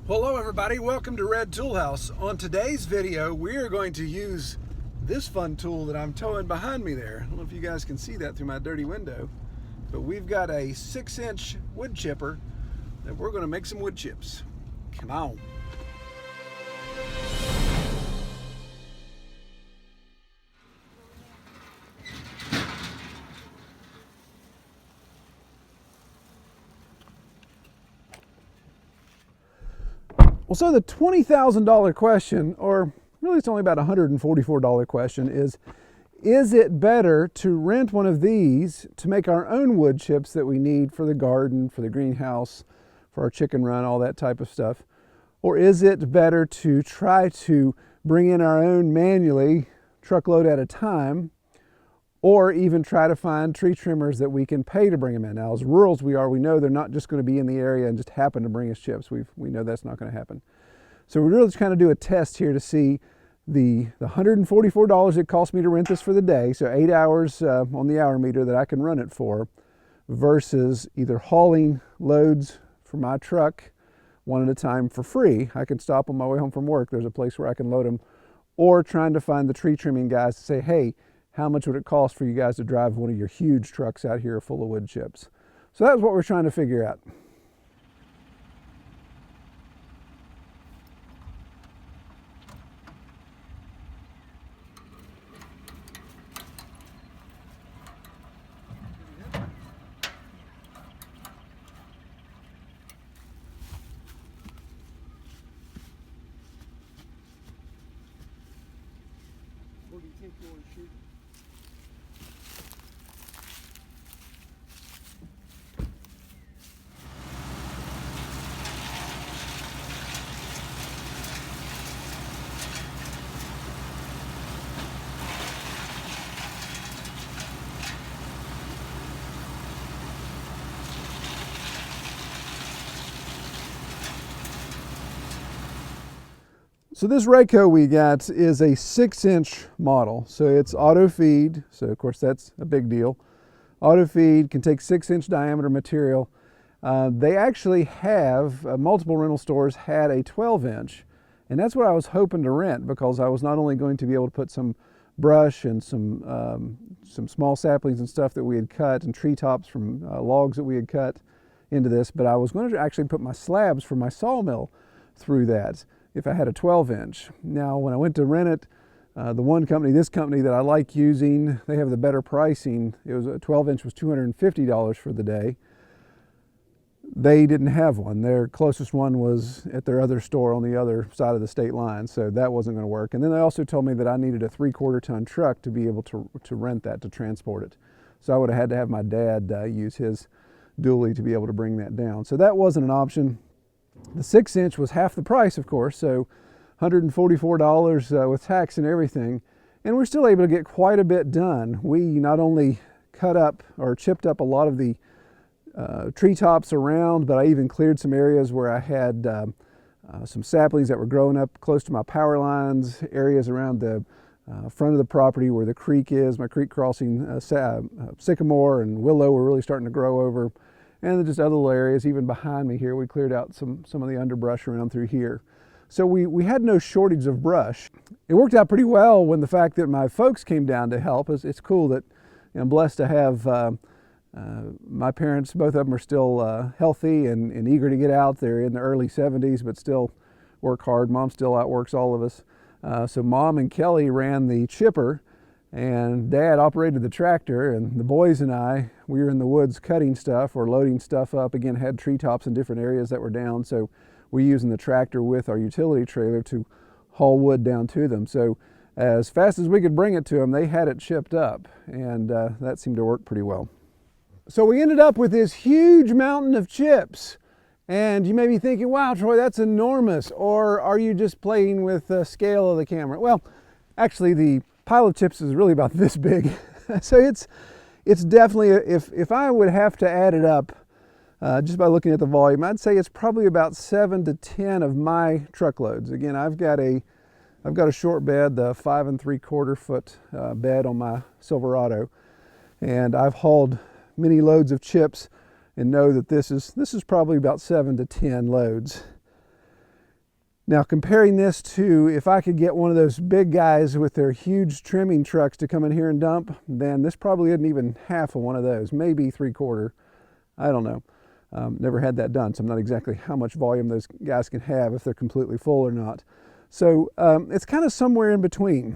Hello everybody, welcome to Red Tool House. On today's video, we are going to use this fun tool that I'm towing behind me there. I don't know if you guys can see that through my dirty window, but we've got a 6-inch wood chipper that we're going to make some wood chips. Come on. Well, so the $20,000 question, or really it's only about $144 question, is it better to rent one of these to make our own wood chips that we need for the garden, for the greenhouse, for our chicken run, all that type of stuff? Or is it better to try to bring in our own manually, truckload at a time, or even try to find tree trimmers that we can pay to bring them in? Now, as rural as we are, we know they're not just going to be in the area and just happen to bring us chips. We know that's not going to happen. So we're really just trying to do a test here to see the $144 it cost me to rent this for the day, so 8 hours on the hour meter that I can run it for, versus either hauling loads for my truck one at a time for free. I can stop on my way home from work. There's a place where I can load them. Or trying to find the tree trimming guys to say, hey, how much would it cost for you guys to drive one of your huge trucks out here full of wood chips? So that's what we're trying to figure out. Where do you think you want to shoot? So this Rayco we got is a 6-inch model. So it's auto feed. So of course that's a big deal. Auto feed can take 6-inch diameter material. They actually have, multiple rental stores had a 12-inch. And that's what I was hoping to rent, because I was not only going to be able to put some brush and some small saplings and stuff that we had cut and treetops from logs that we had cut into this, but I was going to actually put my slabs for my sawmill through that if I had a 12-inch. Now, when I went to rent it, this company that I like using, they have the better pricing. It was a 12-inch was $250 for the day. They didn't have one. Their closest one was at their other store on the other side of the state line, so that wasn't going to work. And then they also told me that I needed a 3/4 ton truck to be able to rent that, to transport it. So I would have had to have my dad use his dually to be able to bring that down. So that wasn't an option. The 6-inch was half the price, of course, so $144 with tax and everything. And we're still able to get quite a bit done. We not only cut up or chipped up a lot of the treetops around, but I even cleared some areas where I had some saplings that were growing up close to my power lines, areas around the front of the property where the creek is, my creek crossing, sycamore and willow were really starting to grow over. And then just other little areas, even behind me here, we cleared out some of the underbrush around through here. So we had no shortage of brush. It worked out pretty well when the fact that my folks came down to help us. It's cool that I'm blessed to have my parents, both of them are still healthy and eager to get out. They're in the early 70s, but still work hard. Mom still outworks all of us. So Mom and Kelly ran the chipper, and Dad operated the tractor, and the boys and I, we were in the woods cutting stuff or loading stuff up. Again, had treetops in different areas that were down, so we're using the tractor with our utility trailer to haul wood down to them. So as fast as we could bring it to them, they had it chipped up, and that seemed to work pretty well. So we ended up with this huge mountain of chips. And you may be thinking, wow, Troy, that's enormous. Or are you just playing with the scale of the camera? Well, actually, the pile of chips is really about this big. So it's definitely, if I would have to add it up, just by looking at the volume, I'd say it's probably about 7 to 10 of my truckloads. Again, I've got a short bed, the 5 3/4 foot bed on my Silverado, and I've hauled many loads of chips and know that this is probably about 7 to 10 loads. Now comparing this to if I could get one of those big guys with their huge trimming trucks to come in here and dump, then this probably isn't even half of one of those, maybe 3/4. I don't know. Never had that done, so I'm not exactly how much volume those guys can have, if they're completely full or not. So it's kind of somewhere in between.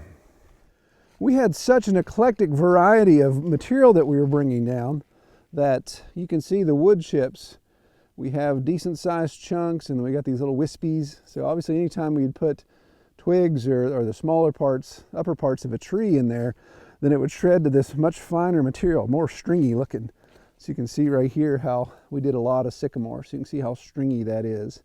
We had such an eclectic variety of material that we were bringing down that you can see the wood chips. We have decent sized chunks, and we got these little wispies. So obviously anytime we'd put twigs or the smaller parts, upper parts of a tree in there, then it would shred to this much finer material, more stringy looking. So you can see right here how we did a lot of sycamore. So you can see how stringy that is.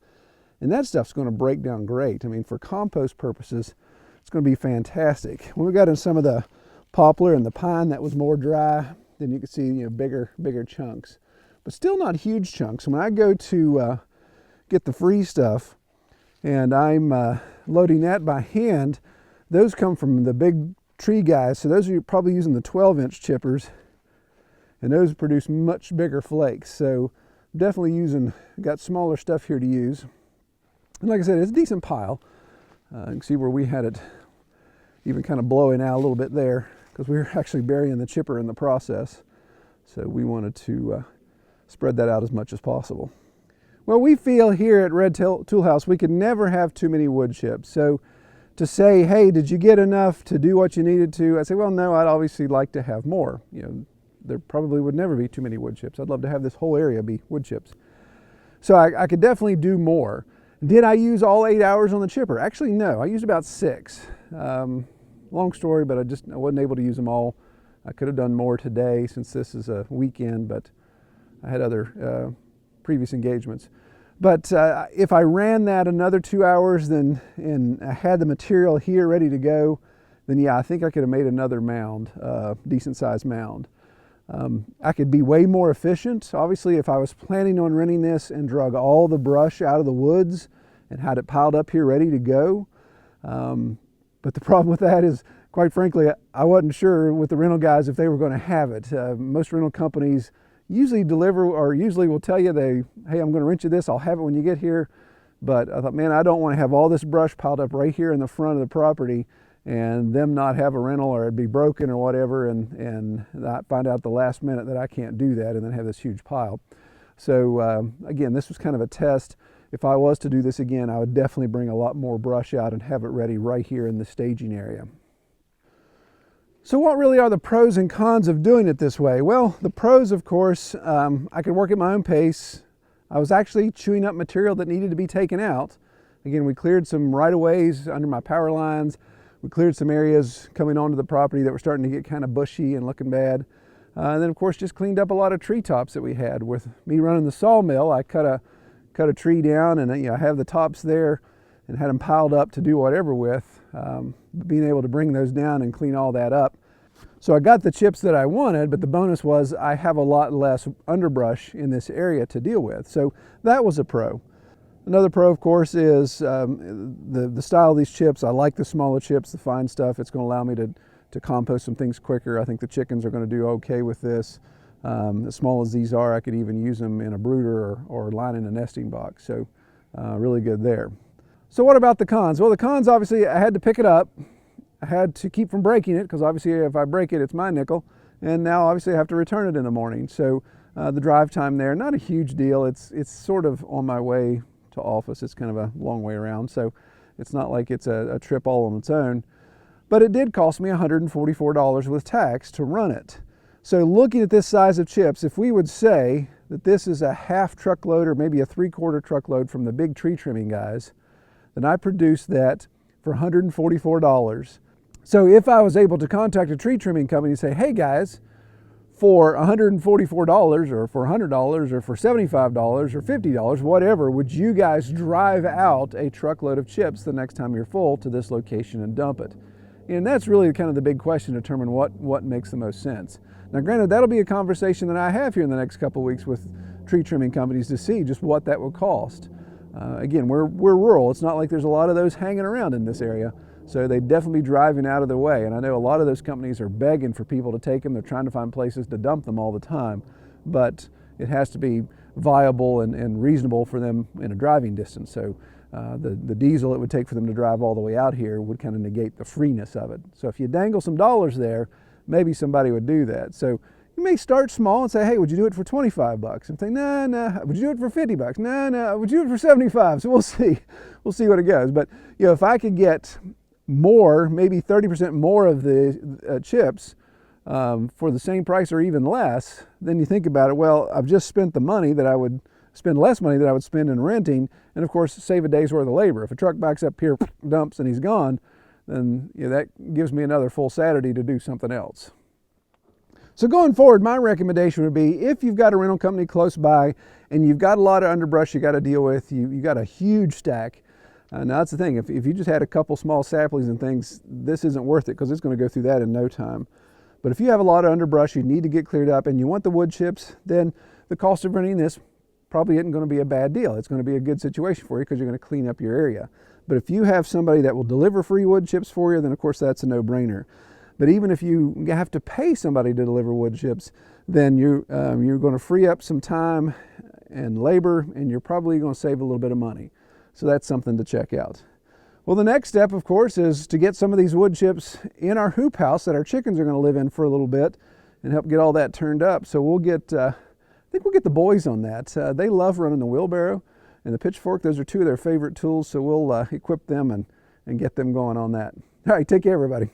And that stuff's going to break down great. I mean, for compost purposes, it's going to be fantastic. When we got in some of the poplar and the pine that was more dry, then you can see, you know, bigger chunks. But still not huge chunks. When I go to get the free stuff and I'm loading that by hand, those come from the big tree guys. So those are probably using the 12-inch chippers, and those produce much bigger flakes. So definitely got smaller stuff here to use. And like I said, it's a decent pile. You can see where we had it even kind of blowing out a little bit there, because we were actually burying the chipper in the process. So we wanted to spread that out as much as possible. Well, we feel here at Red Tool House we could never have too many wood chips. So to say, hey, did you get enough to do what you needed to? I say, well, no, I'd obviously like to have more. You know, there probably would never be too many wood chips. I'd love to have this whole area be wood chips. So I could definitely do more. Did I use all 8 hours on the chipper? Actually, no, I used about 6. Long story, but I wasn't able to use them all. I could have done more today since this is a weekend, but I had other previous engagements. But if I ran that another 2 hours and I had the material here ready to go, then yeah, I think I could have made another mound, decent sized mound. I could be way more efficient. Obviously, if I was planning on renting this and drug all the brush out of the woods and had it piled up here ready to go. But the problem with that is, quite frankly, I wasn't sure with the rental guys if they were going to have it. Most rental companies usually deliver, or usually will tell you hey, I'm going to rent you this, I'll have it when you get here. But I thought, man, I don't want to have all this brush piled up right here in the front of the property and them not have a rental, or it'd be broken or whatever, and I find out the last minute that I can't do that and then have this huge pile. So again, this was kind of a test. If I was to do this again, I would definitely bring a lot more brush out and have it ready right here in the staging area. So what really are the pros and cons of doing it this way? Well, the pros, of course, I could work at my own pace. I was actually chewing up material that needed to be taken out. Again, we cleared some right-of-ways under my power lines. We cleared some areas coming onto the property that were starting to get kind of bushy and looking bad. And then, of course, just cleaned up a lot of treetops that we had. With me running the sawmill, I cut a tree down, and I have the tops there and had them piled up to do whatever with. Being able to bring those down and clean all that up. So I got the chips that I wanted, but the bonus was I have a lot less underbrush in this area to deal with. So that was a pro. Another pro, of course, is the style of these chips. I like the smaller chips, the fine stuff. It's going to allow me to compost some things quicker. I think the chickens are going to do okay with this. As small as these are, I could even use them in a brooder or lining a nesting box. So really good there. So what about the cons? Well, the cons, obviously, I had to pick it up. I had to keep from breaking it, because obviously if I break it, it's my nickel. And now obviously I have to return it in the morning. So the drive time there, not a huge deal. It's sort of on my way to office. It's kind of a long way around. So it's not like it's a trip all on its own. But it did cost me $144 with tax to run it. So looking at this size of chips, if we would say that this is a half truckload or maybe a 3/4 truckload from the big tree trimming guys, then I produced that for $144. So if I was able to contact a tree trimming company and say, hey guys, for $144 or for $100 or for $75 or $50, whatever, would you guys drive out a truckload of chips the next time you're full to this location and dump it? And that's really kind of the big question to determine what makes the most sense. Now granted, that'll be a conversation that I have here in the next couple of weeks with tree trimming companies to see just what that will cost. Again, we're rural. It's not like there's a lot of those hanging around in this area. So they'd definitely be driving out of their way. And I know a lot of those companies are begging for people to take them. They're trying to find places to dump them all the time. But it has to be viable and reasonable for them in a driving distance. So the diesel it would take for them to drive all the way out here would kind of negate the freeness of it. So if you dangle some dollars there, maybe somebody would do that. So you may start small and say, hey, would you do it for 25 bucks? And think, no, no. Would you do it for 50 bucks? No, no. Would you do it for 75? So we'll see. We'll see what it goes. But you know, if I could get more, maybe 30% more of the chips for the same price or even less, then you think about it, well, I've just spent the money that I would spend less money that I would spend in renting, and of course save a day's worth of labor. If a truck backs up here, dumps, and he's gone, then you know, that gives me another full Saturday to do something else. So going forward, my recommendation would be, if you've got a rental company close by and you've got a lot of underbrush you got to deal with, you got a huge stack. Now that's the thing, if you just had a couple small saplings and things, this isn't worth it because it's going to go through that in no time. But if you have a lot of underbrush you need to get cleared up and you want the wood chips, then the cost of renting this probably isn't going to be a bad deal. It's going to be a good situation for you because you're going to clean up your area. But if you have somebody that will deliver free wood chips for you, then of course that's a no-brainer. But even if you have to pay somebody to deliver wood chips, then you're going to free up some time and labor, and you're probably going to save a little bit of money. So that's something to check out. Well, the next step, of course, is to get some of these wood chips in our hoop house that our chickens are going to live in for a little bit and help get all that turned up. So we'll get, I think we'll get the boys on that. They love running the wheelbarrow and the pitchfork. Those are two of their favorite tools, so we'll equip them and get them going on that. All right, take care, everybody.